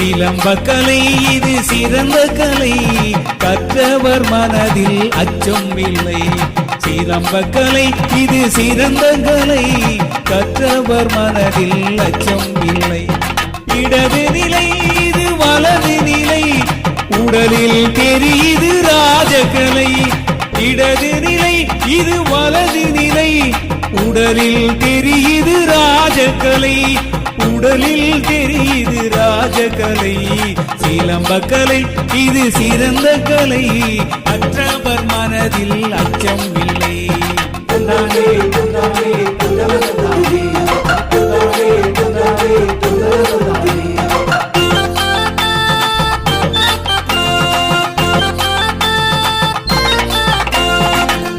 சிலம்பக்கலை இது சிறந்த கலை, கற்றவர் மனதில் அச்சம் இல்லை. சிலம்பக்கலை இது சிறந்த கலை, கற்றவர் மனதில் அச்சம் இல்லை. இடது நிலை இது வலது நிலை, உடலில் தெரியுது ராஜகலை. இடது நிலை இது வலது நிலை, உடலில் தெரியுது ராஜகலை. உடலில் தெரியுது ராஜகலை. சிலம்பக்கலை இது சிறந்த கலை, அற்றவர் மனதில் அச்சம் இல்லை. தந்தானே தந்தானே தந்தானே தந்தானே தந்தானே தந்தானே.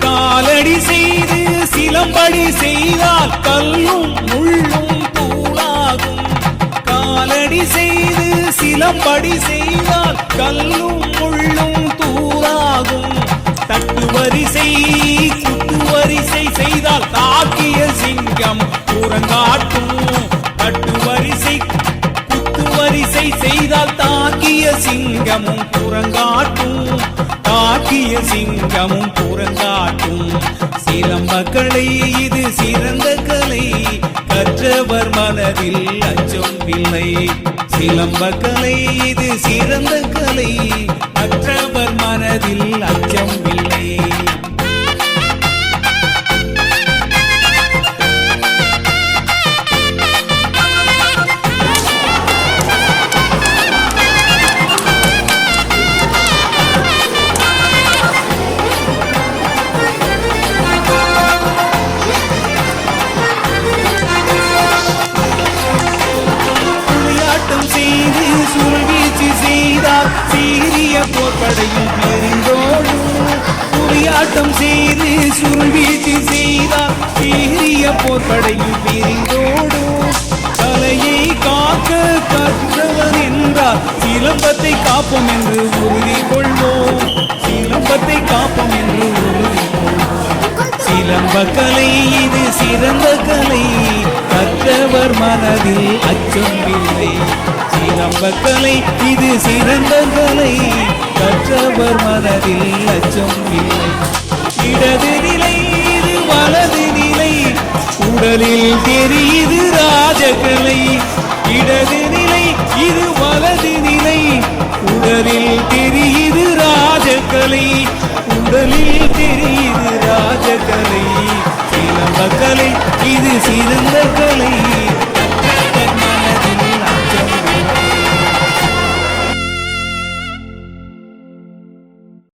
காலடி செய்து சிலம்படி செய்தால் கல்லும் முள்ளும் தூளாகும். காலடி செய்து சிலம்படி செய்தால் கல்லும் முள்ளும் தூளாகும். தட்டு வரிசை குத்து வரிசை செய்தால் தாக்கிய சிங்கம் புறங்காட்டும். தட்டு வரிசை குத்து வரிசை செய்தால் தாக்கிய சிங்கமும் புறங்காட்டும். தாக்கிய சிங்கமும் புறங்காட்டும். சிலம்பக்கலை இது சிறந்த கலை, கற்றவர் மனதில் அச்சம் இல்லை. சிலம்பக்கலை இது சிறந்த கலை, கற்றவர் மனதில் அச்சம் இல்லை. செய்து சுருள்வீச்சு செய்தால் சீரிய போர்படையும் பிரிந்தோடும். குறியாட்டம் செய்து சுருள்வீச்சு செய்தால் சீரிய போர்படையும் பிரிந்தோடும். கலையை காக்க கற்றவர் என்றால் சிலம்பத்தை காப்போம் என்று உறுதி கொள்வோம். சிலம்பத்தை காப்போம் என்று உறுதி கொள்வோம். சிலம்பக்கலை இது சிறந்த கலை, கற்றவர் மனதில் அச்சம் இல்லை. சிலம்பக்கலை இது சிறந்த கலை, கற்றவர் மனதில் அச்சம் இல்லை. இடது நிலை இது வலது நிலை, உடலில் தெரியுது ராஜகலை. இடது நிலை இது வலது நிலை, உடலில் தெரியுது ராஜகலை. உடலில் தெரியுது ராஜகலை. சிலம்பக்கலை இது சிறந்த கலை,